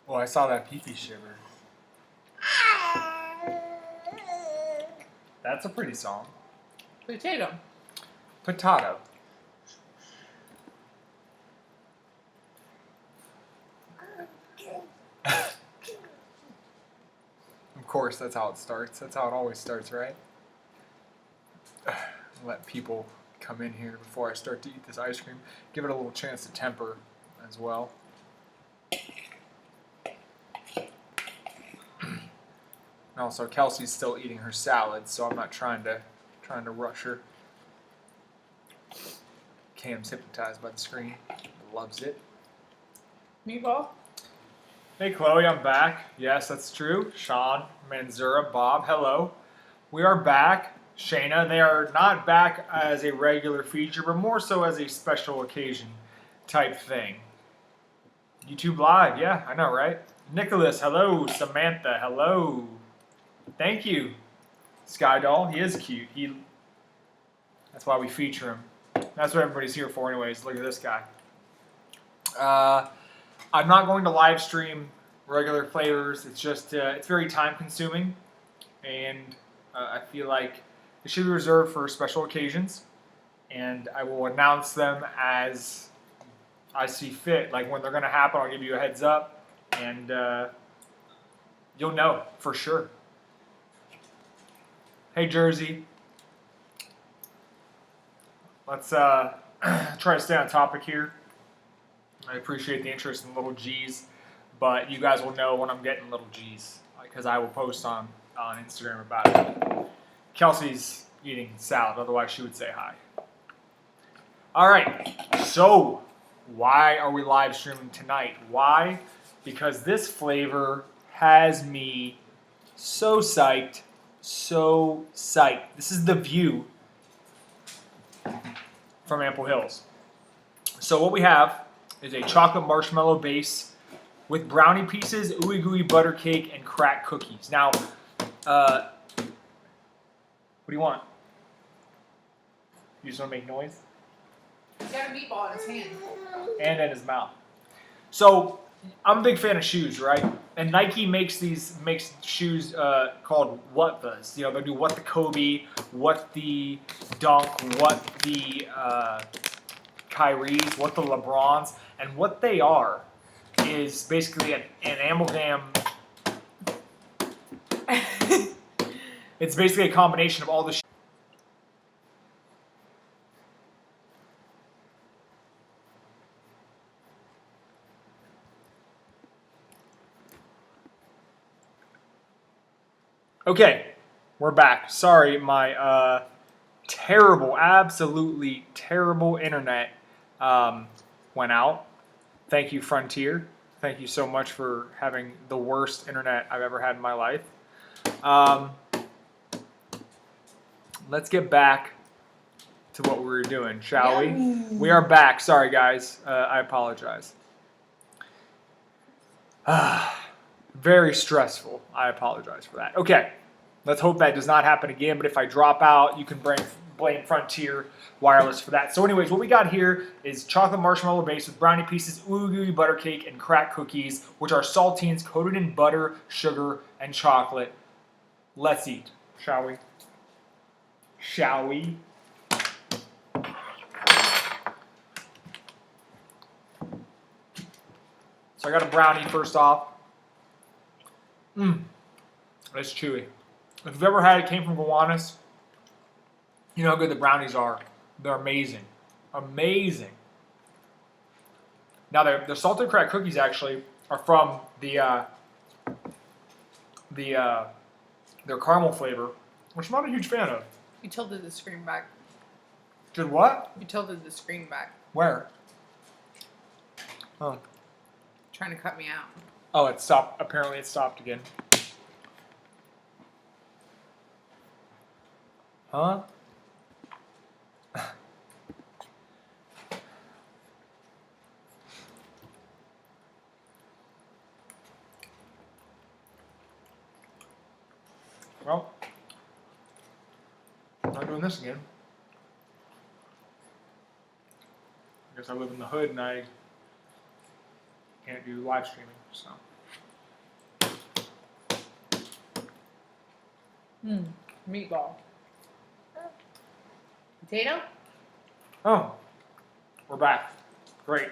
Oh, I saw that pee-pee shiver. That's a pretty song. Potato. Potato. Of course, that's how it starts. That's how it always starts, right? Let people come in here before I start to eat this ice cream. Give it a little chance to temper as well. And also, Kelsey's still eating her salad, so I'm not trying to rush her. Cam's hypnotized by the screen. Loves it. Meatball. Hey Chloe, I'm back. Yes, that's true. Sean, Manzura, Bob, hello. We are back. Shayna, they are not back as a regular feature, but more so as a special occasion type thing. YouTube Live, yeah, I know, right? Nicholas, hello. Samantha, hello. Thank you. Sky Doll, he is cute. That's why we feature him. That's what everybody's here for anyways. Look at this guy. I'm not going to live stream regular flavors. It's just, it's very time consuming. And I feel like it should be reserved for special occasions. And I will announce them as I see fit. Like when they're going to happen, I'll give you a heads up. And you'll know for sure. Hey, Jersey. Let's try to stay on topic here. I appreciate the interest in little G's, but you guys will know when I'm getting little G's because I will post on Instagram about it. Kelsey's eating salad, otherwise she would say hi. All right, so why are we live streaming tonight? Why? Because this flavor has me so psyched, so psyched. This is the view from Ample Hills. So what we have is a chocolate marshmallow base with brownie pieces, ooey gooey butter cake, and crack cookies. Now, what do you want? You just want to make noise? He's got a meatball in his hand. And in his mouth. So, I'm a big fan of shoes, right? And Nike makes shoes called What Thas. You know, they'll do What the Kobe, What the Dunk, What the Kyries, What the LeBrons, and what they are is basically an amalgam. It's basically a combination of all the Okay, we're back. Sorry, my terrible, absolutely terrible internet went out. Thank you, Frontier. Thank you so much for having the worst internet I've ever had in my life. Let's get back to what we were doing, shall we? We are back. Sorry, guys. I apologize. Very stressful. I apologize for that. Okay, let's hope that does not happen again. But if I drop out, you can blame Frontier Wireless for that. So anyways, what we got here is chocolate marshmallow base with brownie pieces, ooey gooey butter cake, and crack cookies, which are saltines coated in butter, sugar, and chocolate. Let's eat, shall we? Shall we? So I got a brownie first off. It's chewy. If you've ever had it, came from Gowanus, you know how good the brownies are. They're amazing. Amazing. Now, the salted crack cookies actually are from their caramel flavor, which I'm not a huge fan of. You tilted the screen back. Did what? You tilted the screen back. Where? Oh. Trying to cut me out. Oh, it stopped. Apparently it stopped again. Huh? Well, I'm not doing this again. I guess I live in the hood and I can't do live streaming, so. Meatball. Potato? Oh, we're back. Great.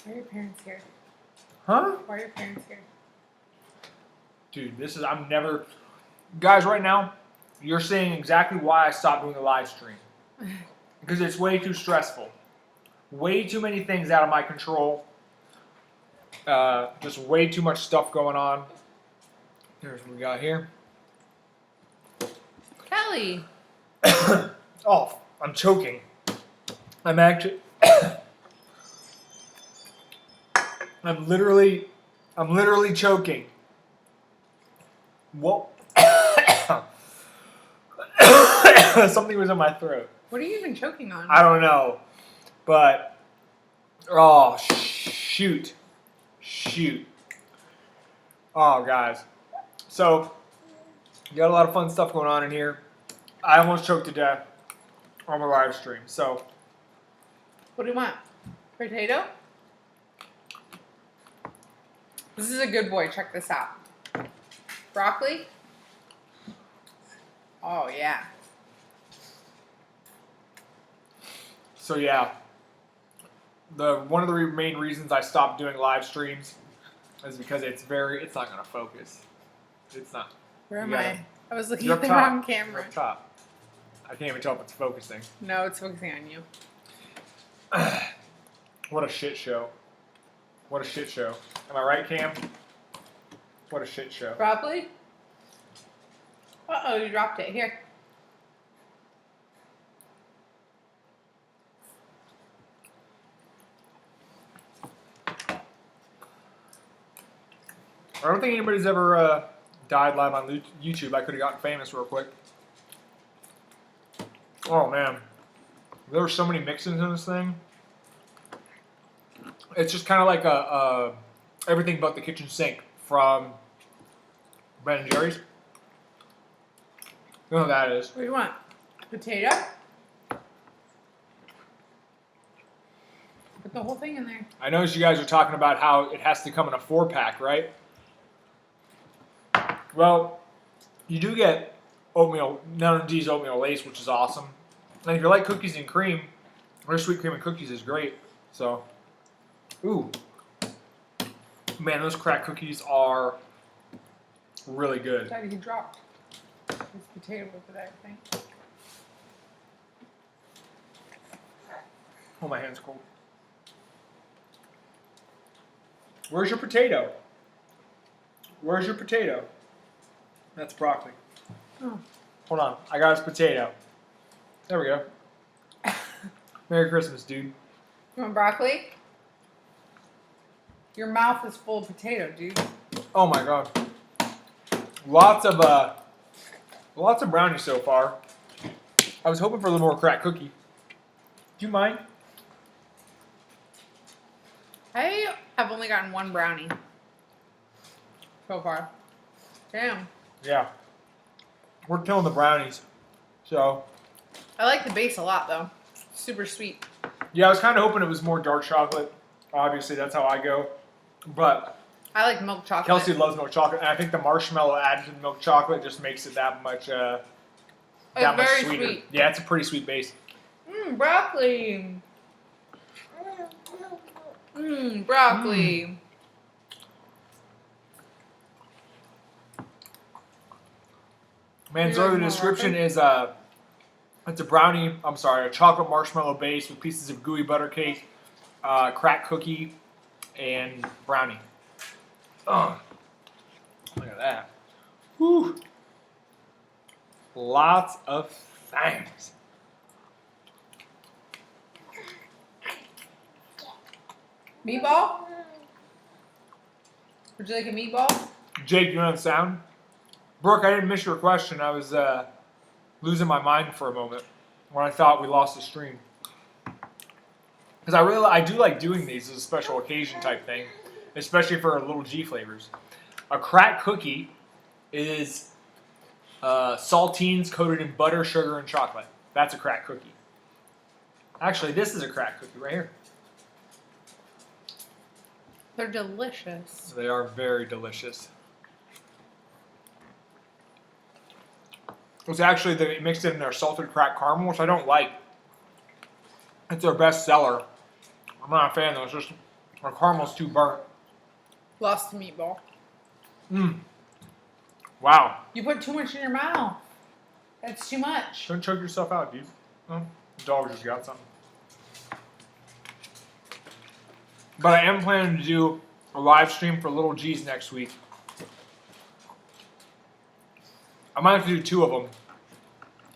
Why are your parents here? Huh? Why are your parents here? Dude, this is, I'm never, guys, right now, you're seeing exactly why I stopped doing the live stream. Because it's way too stressful. Way too many things out of my control. Just way too much stuff going on. Here's what we got here. Kelly. Oh, I'm choking. I'm actually, I'm literally choking. What? Something was in my throat. What are you even choking on? I don't know, but oh shoot. Oh guys, so you got a lot of fun stuff going on in here. I almost choked to death on the live stream. So What do you want? Potato? This is a good boy. Check this out. Broccoli? Oh, yeah. yeah, one of the main reasons I stopped doing live streams is because it's not gonna focus. It's not. Where am You gotta- I? I was looking You're at the up top. wrong You're camera. up top. I can't even tell if it's focusing. No, it's focusing on you. What a shit show. What a shit show. Am I right, Cam? What a shit show. Broccoli? Uh-oh, you dropped it. Here. I don't think anybody's ever died live on YouTube. I could have gotten famous real quick. Oh man, there were so many mix-ins in this thing. It's just kind of like a everything but the kitchen sink from Ben and Jerry's. You know what that is? What do you want? Potato? Put the whole thing in there. I noticed you guys are talking about how it has to come in a 4-pack, right? Well, you do get oatmeal, none of these oatmeal lace, which is awesome. And if you like cookies and cream, their sweet cream and cookies is great. So, ooh, man, those crack cookies are really good. Daddy, he dropped his potato over there, I think. Oh, my hand's cold. Where's your potato? Where's your potato? That's broccoli. Oh. Hold on, I got his potato. There we go. Merry Christmas, dude. You want broccoli? Your mouth is full of potato, dude. Oh my god. Lots of brownies so far. I was hoping for a little more crack cookie. Do you mind? I have only gotten one brownie so far. Damn. Yeah. We're killing the brownies. So, I like the base a lot, though. Super sweet. yeah, I was kind of hoping it was more dark chocolate. Obviously, that's how I go. But I like milk chocolate. Kelsey loves milk chocolate, and I think the marshmallow added to the milk chocolate just makes it that much that much very sweeter. sweet. Yeah, it's a pretty sweet base. Broccoli. Broccoli. Man, You so like the more description broccoli? is it's a brownie. I'm sorry, a chocolate marshmallow base with pieces of gooey butter cake, crack cookie, and brownie. Ugh. Look at that. Whew. Lots of things. Meatball? Would you like a meatball? Jake, you know the sound? Brooke, I didn't miss your question. I was losing my mind for a moment when I thought we lost the stream. Because I do like doing these as a special occasion type thing, especially for little G flavors. A crack cookie is saltines coated in butter, sugar, and chocolate. That's a crack cookie. Actually, this is a crack cookie right here. They're delicious. They are very delicious. was actually they mixed it in their salted cracked caramel, which I don't like. It's their best seller. I'm not a fan though. It's just our caramel's too burnt. Lost the meatball. Wow. You put too much in your mouth. That's too much. Don't choke yourself out, dude. Oh, the dog just got something. But I am planning to do a live stream for Little G's next week. I might have to do 2 of them.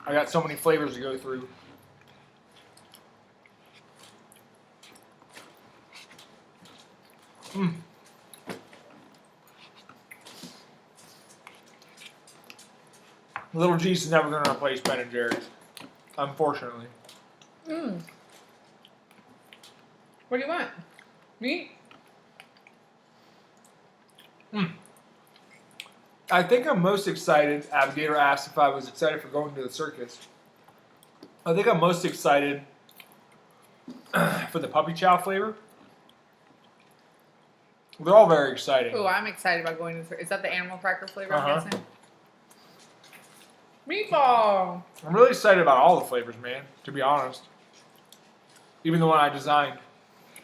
I got so many flavors to go through. Little G's is never going to replace Ben & Jerry's, unfortunately. What do you want? Meat? I think I'm most excited. Abigail asked if I was excited for going to the circus. I think I'm most excited for the puppy chow flavor. They're all very exciting. Oh, I'm excited about going to the... Is that the animal cracker flavor, Uh-huh. I'm guessing? Meatball! I'm really excited about all the flavors, man, to be honest. Even the one I designed.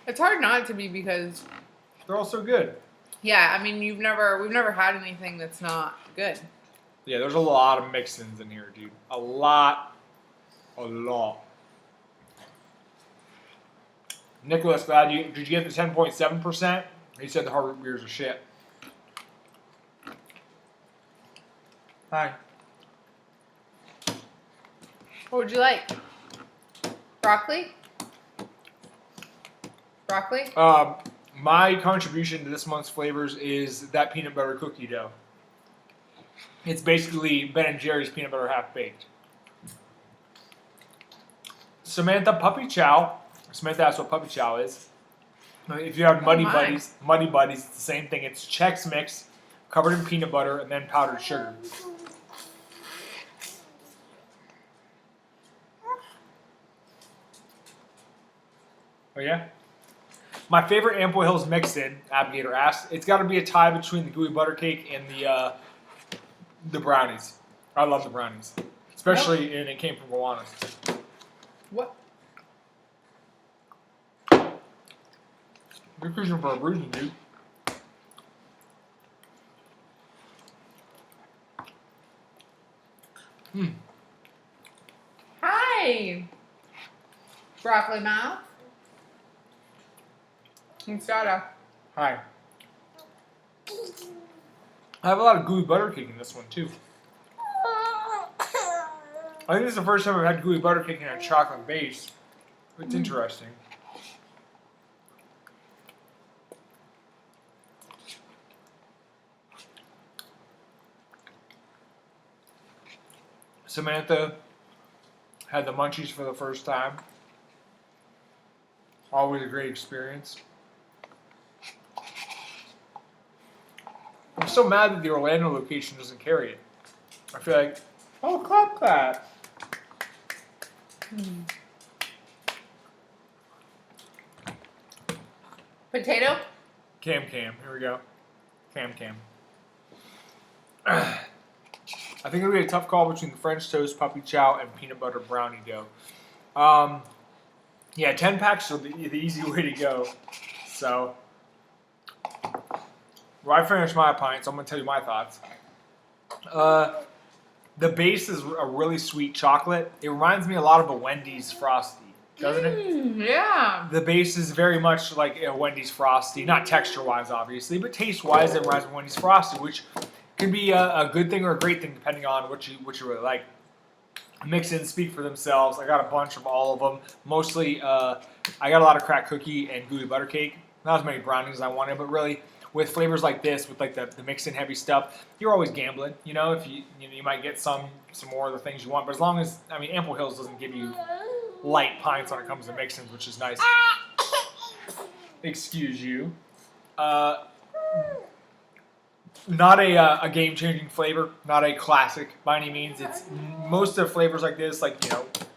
It's hard not to be because... They're all so good. Yeah, I mean, we've never had anything that's not good. Yeah, there's a lot of mix-ins in here, dude. A lot. Nicholas, did you get the 10.7%? He said the hard root beers are shit. Hi. What would you like? Broccoli? Broccoli? My contribution to this month's flavors is that peanut butter cookie dough. It's basically Ben & Jerry's peanut butter half-baked. Samantha, puppy chow. Samantha asked what puppy chow is. If you have Muddy Buddies, it's the same thing. It's Chex Mix covered in peanut butter and then powdered sugar. Oh yeah? My favorite Ample Hills mix-in, Abigail asked, it's got to be a tie between the gooey butter cake and the brownies. I love the brownies. Especially, and it came from Gowanus. What? You're cruising for a bruising, dude. Hi! Broccoli mouth. Instata. Hi. I have a lot of gooey butter cake in this one, too. I think this is the first time I've had gooey butter cake in a chocolate base. It's interesting. Samantha had the munchies for the first time. Always a great experience. I'm so mad that the Orlando location doesn't carry it. I feel like, oh, clap, clap. Potato? Cam. Here we go. Cam. I think it'll be a tough call between the French toast, puppy chow, and peanut butter brownie dough. Yeah, 10 packs are the easy way to go. So, well, I finished my pint, so I'm going to tell you my thoughts. The base is a really sweet chocolate. It reminds me a lot of a Wendy's Frosty, doesn't it? Yeah. The base is very much like a Wendy's Frosty, not texture-wise, obviously, but taste-wise, it reminds me of Wendy's Frosty, which can be a good thing or a great thing depending on what you really like. Mix-ins speak for themselves. I got a bunch of all of them. Mostly, I got a lot of cracked cookie and gooey butter cake. Not as many brownies as I wanted, but really, with flavors like this, with like the mix-in heavy stuff, you're always gambling. You know, if you might get some more of the things you want, but as long as Ample Hills doesn't give you light pints when it comes to mix-ins, which is nice. Excuse you. Not a game-changing flavor, not a classic by any means. It's most of the flavors like this, like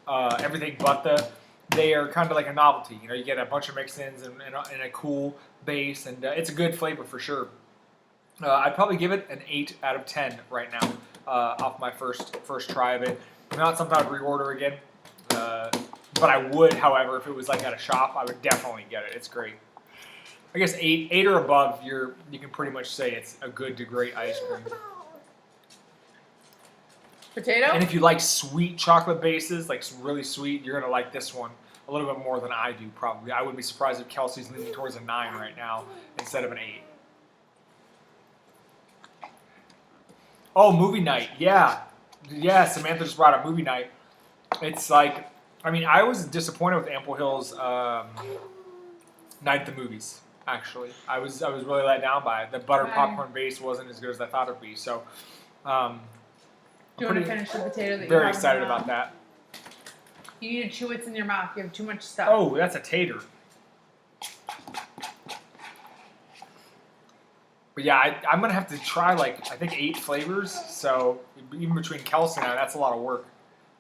everything but they are kind of like a novelty. You get a bunch of mix-ins and a cool base, and it's a good flavor for sure. I'd probably give it an 8 out of 10 right now. off my first try of it. Not something I'd reorder again, but I would. However, if it was like at a shop, I would definitely get it. It's great. I guess eight or above, you can pretty much say it's a good to great ice cream. Potato? And if you like sweet chocolate bases, like really sweet, you're gonna like this one a little bit more than I do. Probably, I wouldn't be surprised if Kelsey's leaning towards a 9 right now instead of an 8. Oh, movie night, yeah. Samantha just brought up movie night. It's like, I mean, I was disappointed with Ample Hill's Night at the Movies. Actually, I was really let down by it. The butter popcorn base wasn't as good as I thought it'd be. So, do you want to finish the potato? That very excited about that. You need to chew what's in your mouth. You have too much stuff. Oh, that's a tater. But yeah, I'm gonna have to try like I think 8 flavors. So even between Kelsey and I, that's a lot of work.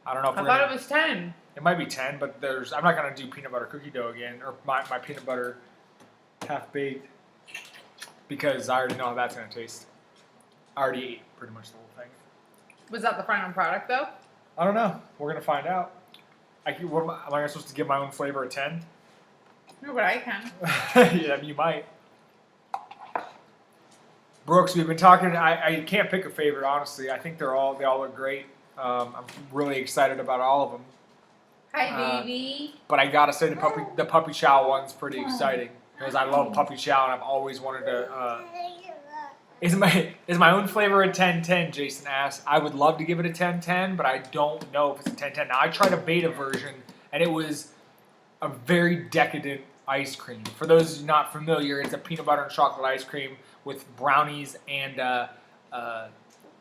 I don't know if I thought it was 10. It might be 10, but I'm not gonna do peanut butter cookie dough again or my peanut butter half baked because I already know how that's gonna taste. I already ate pretty much the whole thing. Was that the final product though? I don't know. We're gonna find out. Am I supposed to give my own flavor a 10? No, but I can. Yeah, you might. Brooks, we've been talking. I can't pick a favorite, honestly. I think they all look great. I'm really excited about all of them. Hi, baby. But I gotta say the puppy chow one's pretty exciting because I love puppy chow and I've always wanted to. Is my own flavor a 10-10? Jason asked. I would love to give it a 10-10, but I don't know if it's a 10-10. Now I tried a beta version and it was a very decadent ice cream. For those not familiar, it's a peanut butter and chocolate ice cream with brownies and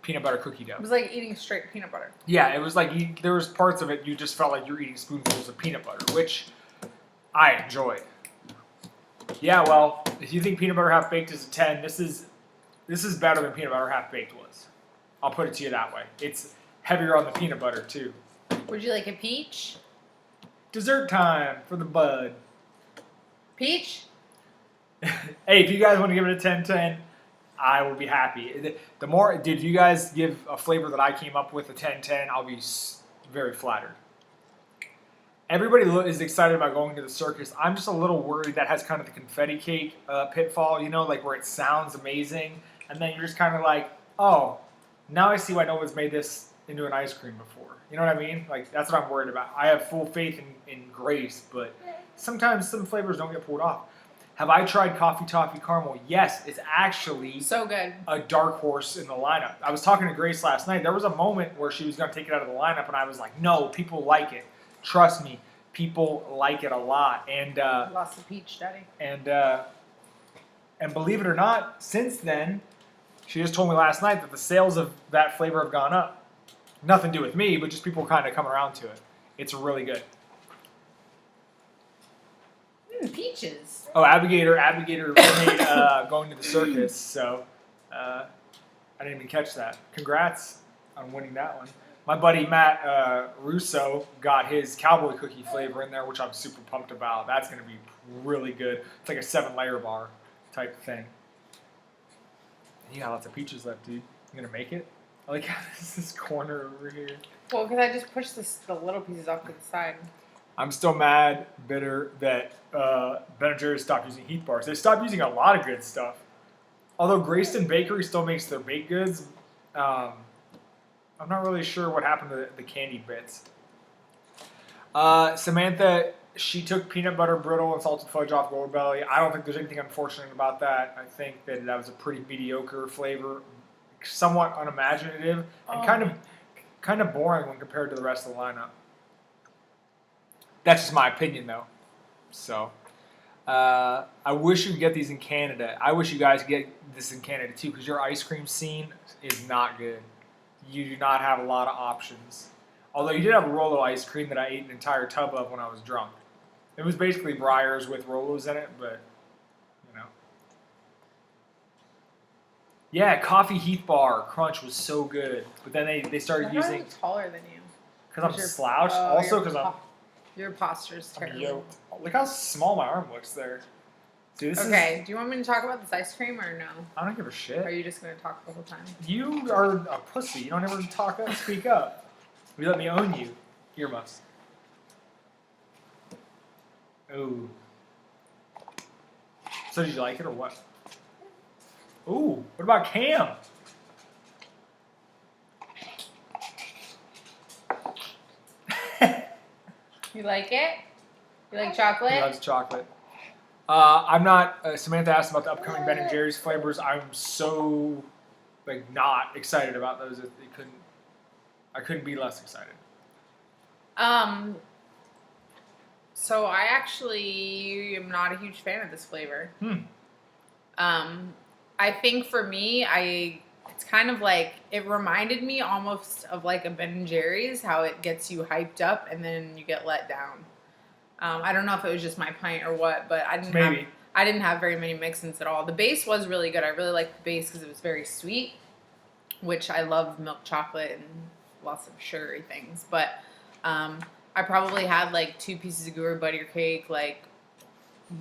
peanut butter cookie dough. It was like eating straight peanut butter. Yeah, it was like there was parts of it you just felt like you were eating spoonfuls of peanut butter, which I enjoyed. Yeah, well, if you think peanut butter half baked is a 10, this is better than peanut butter half baked was. I'll put it to you that way. It's heavier on the peanut butter too. Would you like a peach? Dessert time for the bud. Peach? Hey, if you guys want to give it a 10-10, I will be happy. The more, did you guys give a flavor that I came up with a 10-10, I'll be very flattered. Everybody is excited about going to the circus. I'm just a little worried that has kind of the confetti cake pitfall, you know, like where it sounds amazing, and then you're just kind of like, oh, now I see why no one's made this into an ice cream before. You know what I mean? Like, that's what I'm worried about. I have full faith in Grace, but sometimes some flavors don't get pulled off. Have I tried Coffee Toffee Caramel? Yes, it's actually so good. A dark horse in the lineup. I was talking to Grace last night. There was a moment where she was going to take it out of the lineup, and I was like, no, people like it. Trust me, people like it a lot. And lost the peach, Daddy. And believe it or not, since then, she just told me last night that the sales of that flavor have gone up. Nothing to do with me, but just people kind of come around to it. It's really good. Peaches. Oh, Abigator made going to the circus, so I didn't even catch that. Congrats on winning that one. My buddy Matt Russo got his cowboy cookie flavor in there, which I'm super pumped about. That's going to be really good. It's like a 7-layer bar type thing. You got lots of peaches left, dude. You going to make it? I like how this corner over here. Well, because I just pushed the little pieces off to the side. I'm still mad, bitter, that Ben & Jerry's stopped using Heath bars. They stopped using a lot of good stuff. Although Grayston Bakery still makes their baked goods, I'm not really sure what happened to the candy bits. Samantha, she took peanut butter brittle and salted fudge off Goldbelly. I don't think there's anything unfortunate about that. I think that was a pretty mediocre flavor, somewhat unimaginative, and kind of boring when compared to the rest of the lineup. That's just my opinion, though. So, I wish you could get these in Canada. I wish you guys could get this in Canada, too, because your ice cream scene is not good. You do not have a lot of options. Although you did have a Rolo ice cream that I ate an entire tub of when I was drunk. It was basically Breyers with Rolos in it, but, you know. Yeah, Coffee Heath Bar Crunch was so good. But then they started using... I'm taller than you. Because I'm slouched. Also because I'm... Your posture's terrible. Look how small my arm looks there. See, this Okay, do you want me to talk about this ice cream or no? I don't give a Or are shit. you just going to talk the whole time? You are a pussy. You don't ever talk up, speak up. You let me own you. Earmuffs. Ooh. So did you like it or what? Ooh, what about Cam? You like it? You like chocolate? He loves chocolate. I'm not. Samantha asked about the upcoming Ben and Jerry's flavors. I'm so not excited about those. I couldn't be less excited. So I actually am not a huge fan of this flavor. I think for me, it's kind of like, it reminded me almost of like a Ben and Jerry's, how it gets you hyped up and then you get let down. I don't know if it was just my pint or what, but I didn't have very many mix-ins at all. The base was really good. I really liked the base because it was very sweet, which I love milk chocolate and lots of sugary things. But I probably had like 2 pieces of Gouda butter cake, like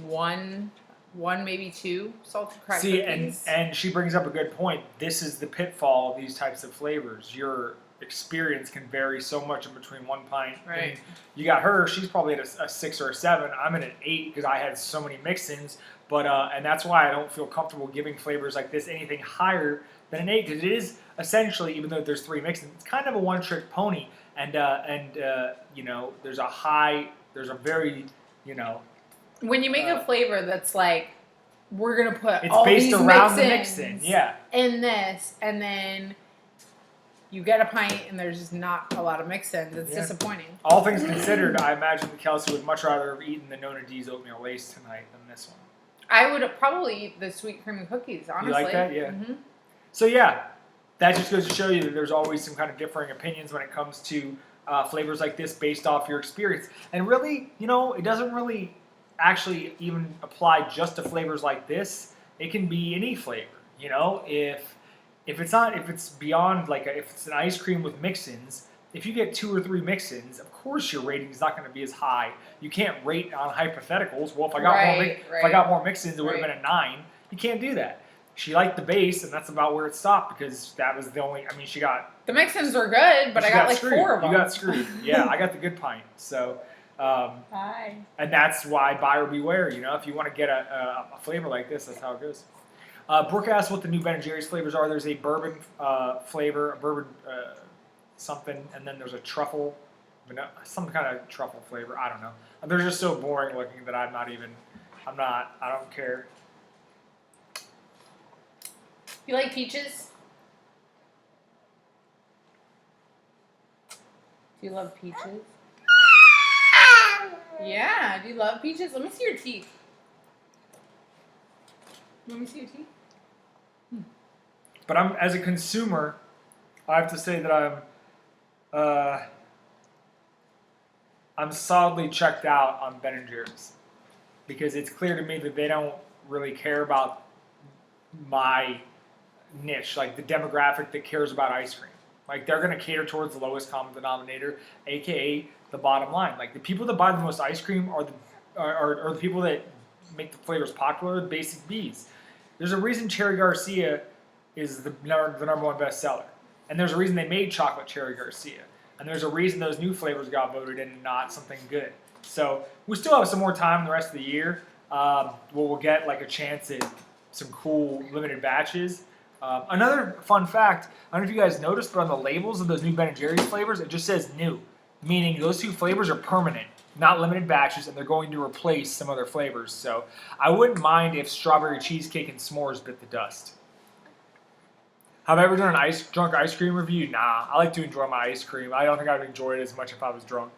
one maybe 2 salted crack cookies. and she brings up a good point. This is the pitfall of these types of flavors. Your experience can vary so much in between one pint. Right. I mean, you got her. She's probably at a 6 or a 7. I'm at an 8 because I had so many mix-ins. But and that's why I don't feel comfortable giving flavors like this anything higher than an 8, because it is essentially, even though there's 3 mix-ins, it's kind of a one-trick pony. And you know, there's a very, you know, when you make a flavor that's like, we're gonna put it's all based these around the mix-ins mix-in, yeah. in this, and then you get a pint and there's just not a lot of mix-ins. It's disappointing. All things considered, I imagine that Kelsey would much rather have eaten the Nona D's oatmeal lace tonight than this one. I would probably eat the sweet cream and cookies, honestly. You like that? Yeah. Mm-hmm. So yeah, that just goes to show you that there's always some kind of differing opinions when it comes to flavors like this based off your experience. And really, you know, it doesn't really actually even apply just to flavors like this. It can be any flavor. You know, if it's beyond like if it's an ice cream with mix-ins, if you get 2 or 3 mix-ins, of course your rating is not going to be as high. You can't rate on hypotheticals. Well, if I got more mix-ins, it would have been a 9. You can't do that. She liked the base, and that's about where it stopped because that was the only. I mean, she got the mix-ins were good, but I got like screwed. 4 of them. You got screwed. Yeah, I got the good pint. So, Hi. And that's why buyer beware. You know, if you want to get a flavor like this, that's how it goes. Brooke asked what the new Ben & Jerry's flavors are. There's a bourbon flavor, a bourbon something, and then there's a truffle, some kind of truffle flavor. I don't know. They're just so boring looking that I don't care. You like peaches? Do you love peaches? Yeah, do you love peaches? Let me see your teeth. Let me see your teeth. But as a consumer, I have to say that I'm solidly checked out on Ben & Jerry's because it's clear to me that they don't really care about my niche, like the demographic that cares about ice cream. Like they're going to cater towards the lowest common denominator, aka the bottom line. Like the people that buy the most ice cream are the people that make the flavors popular, the basic Bs. There's a reason Cherry Garcia is the number 1 bestseller, and there's a reason they made chocolate Cherry Garcia, and there's a reason those new flavors got voted in and not something good. So we still have some more time in the rest of the year. We'll get like a chance at some cool limited batches. Another fun fact, I don't know if you guys noticed, but on the labels of those new Ben & Jerry's flavors, it just says new, meaning those 2 flavors are permanent, not limited batches, and they're going to replace some other flavors. So I wouldn't mind if strawberry cheesecake and s'mores bit the dust. Have I ever done an drunk ice cream review? Nah, I like to enjoy my ice cream. I don't think I would enjoy it as much if I was drunk.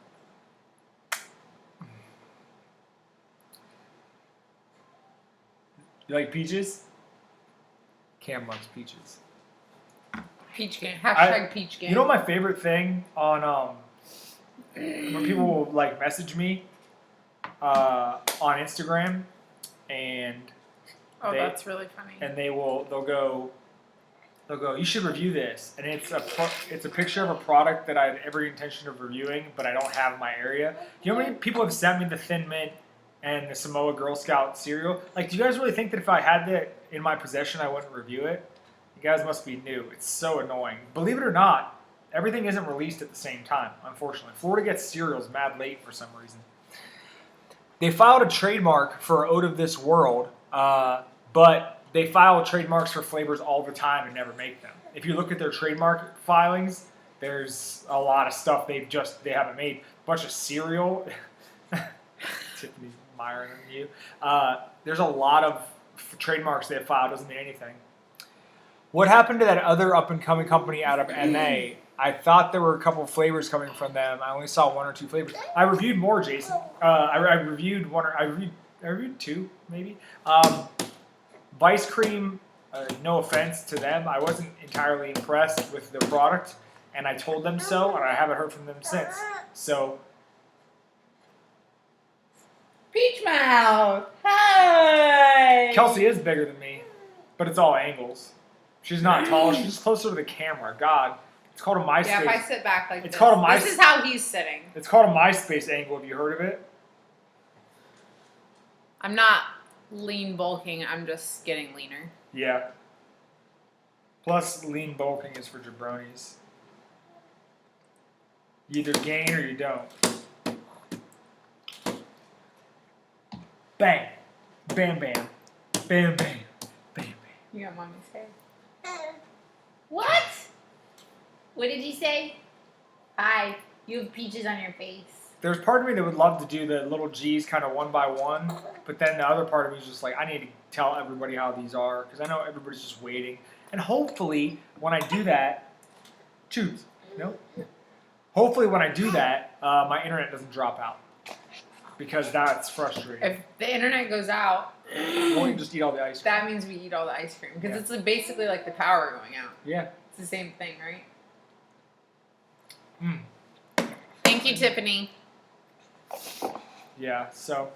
You like peaches? Cam loves peaches. Peach game. Hashtag peach game. You know my favorite thing on when people will like message me on Instagram and that's really funny. And they'll go, you should review this, and it's a picture of a product that I had every intention of reviewing, but I don't have in my area. You know how many people have sent me the Thin Mint and the Samoa Girl Scout cereal. Like, do you guys really think that if I had that in my possession, I wouldn't review it? You guys must be new. It's so annoying. Believe it or not, everything isn't released at the same time, unfortunately. Florida gets cereals mad late for some reason. They filed a trademark for Oat of This World, but they file trademarks for flavors all the time and never make them. If you look at their trademark filings, there's a lot of stuff they haven't made. A bunch of cereal. Tiffany's admiring you. There's a lot of trademarks they have filed. Doesn't mean anything. What happened to that other up-and-coming company out of NA? I thought there were a couple of flavors coming from them. I only saw 1 or 2 flavors. I reviewed more, Jason. I reviewed one. I reviewed 2, maybe. Vice Cream. No offense to them, I wasn't entirely impressed with their product, and I told them so, and I haven't heard from them since. So, Peach Mouth, hi. Kelsey is bigger than me, but it's all angles. She's not tall. She's just closer to the camera. God, it's called a MySpace. Yeah, if I sit back like It's this. called a This is how he's sitting. It's called a MySpace angle. Have you heard of it? I'm not lean bulking. I'm just getting leaner. Yeah. Plus, lean bulking is for jabronis. You either gain or you don't. Bang. Bam, bam. Bam, bam. Bam, bam. You got mommy's hair. What? What did you say? Hi. You have peaches on your face. There's part of me that would love to do the little G's kind of one by one, but then the other part of me is just like, I need to tell everybody how these are, because I know everybody's just waiting. And hopefully, when I do that, choose. No? Hopefully, when I do that, my internet doesn't drop out, because that's frustrating. If the internet goes out, Or you just eat all the ice cream. that means we eat all the ice cream. Because Yeah. it's basically like the power going out. Yeah. It's the same thing, right? Mm. Thank you, Tiffany. Yeah, so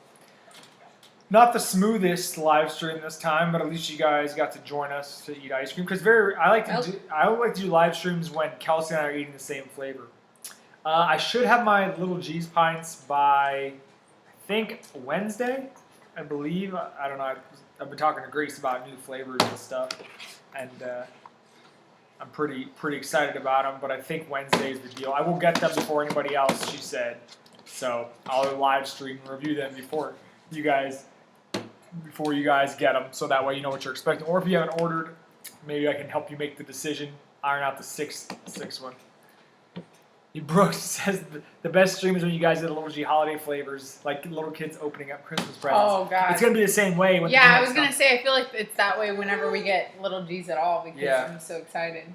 not the smoothest live stream this time, but at least you guys got to join us to eat ice cream. Because I like to do live streams when Kelsey and I are eating the same flavor. I should have my little G's pints by, I think, Wednesday. I believe. I don't know. I've been talking to Grace about new flavors and stuff, and I'm pretty excited about them. But I think Wednesday is the deal. I will get them before anybody else. She said. So I'll live stream and review them before you guys get them, so that way you know what you're expecting. Or if you haven't ordered, maybe I can help you make the decision, iron out the six one. Brooks says the best stream is when you guys did the little G holiday flavors, like little kids opening up Christmas presents. Oh, God. It's gonna be the same way. When Yeah, I was going to say, I feel like it's that way whenever we get little G's at all, because Yeah. I'm so excited.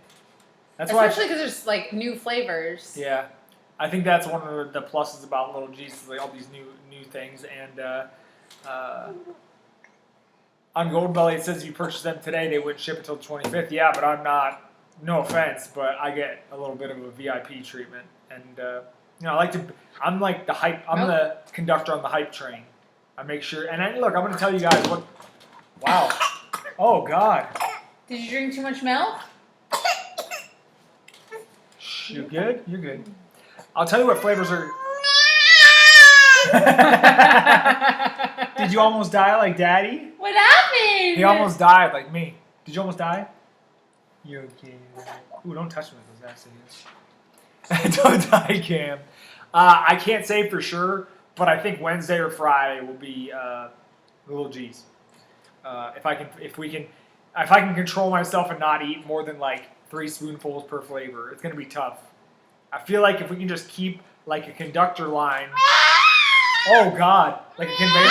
That's why. Especially because there's like new flavors. Yeah, I think that's one of the pluses about little G's, is like all these new things. And on Goldbelly it says if you purchase them today, they wouldn't ship until the 25th. Yeah, but I'm not. No offense, but I get a little bit of a VIP treatment, and I like to. I'm like the hype. I'm the conductor on the hype train. I make sure. And look, I'm going to tell you guys what. Wow. Oh God. Did you drink too much milk? Shh, you good? You're good. I'll tell you what flavors are. Did you almost die like Daddy? What happened? He almost died like me. Did you almost die? You okay? Ooh, don't touch me with those acids. Don't die, Cam. I can't say for sure, but I think Wednesday or Friday will be little G's. If I can control myself and not eat more than like 3 spoonfuls per flavor, it's gonna be tough. I feel like if we can just keep like a conductor line. Oh God, like a conveyor.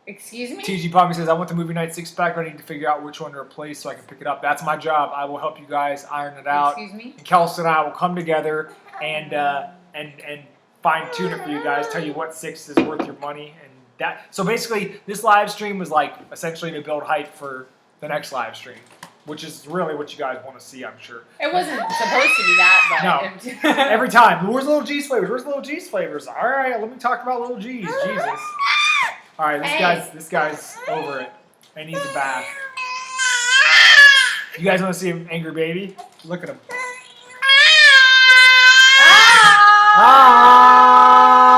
Excuse me? TG Poppy says, I want the movie night 6-pack, but I need to figure out which one to replace so I can pick it up. That's my job. I will help you guys iron it out. Excuse me? And Kelsey and I will come together and fine tune it for you guys, tell you what 6 is worth your money. And that. So basically, this live stream was like essentially to build hype for the next live stream, which is really what you guys want to see, I'm sure. It wasn't supposed to be that, but No. Every time. Where's little G's flavors? Where's little G's flavors? All right, let me talk about little G's. Jesus. All right, this guy's over it and needs a bath. You guys want to see an angry baby? Look at him. Ah!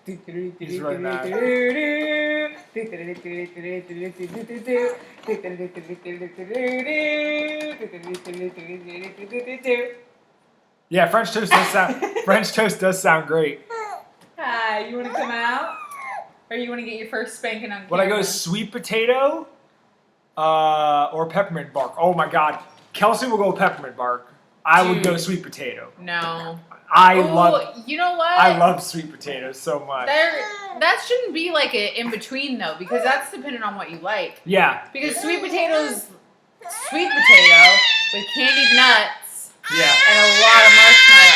He's really mad. Yeah, French toast does sound great. Hi, you want to come out? Or you want to get your first spanking on camera? Would I go sweet potato or peppermint bark? Oh my god. Kelsey will go peppermint bark. I would go Dude. sweet potato. No. I Ooh, love you know what? I love sweet potatoes so much. That shouldn't be like an in between though, because that's dependent on what you like. Yeah. Because sweet potatoes, sweet potato with candied nuts Yeah. and a lot of marshmallow.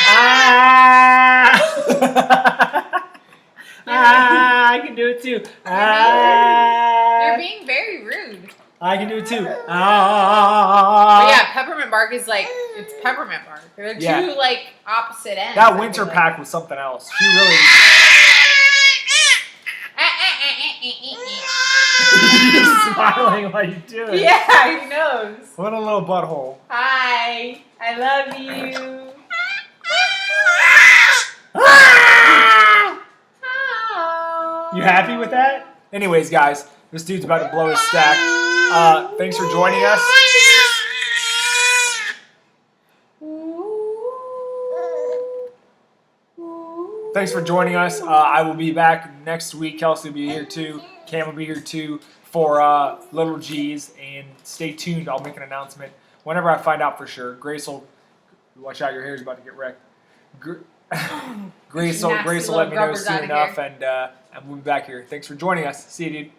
I can do it too. You're being very rude. I can do it too. But yeah, peppermint bark is like, it's peppermint bark. They're Yeah. two like opposite ends. That I winter feel like. pack was something else. She really. You're smiling while you do it. Yeah, he knows. What a little butthole. Hi, I love you. You happy with that? Anyways, guys, this dude's about to blow his stack. Thanks for joining us. Thanks for joining us. I will be back next week. Kelsey will be here too. Cam will be here too for Little G's. And stay tuned. I'll make an announcement whenever I find out for sure. Grace will watch out. Your hair's about to get wrecked. Grace will Nasty let me little know grubbers soon outta enough, and we'll be back here. Thanks for joining us. See you, dude.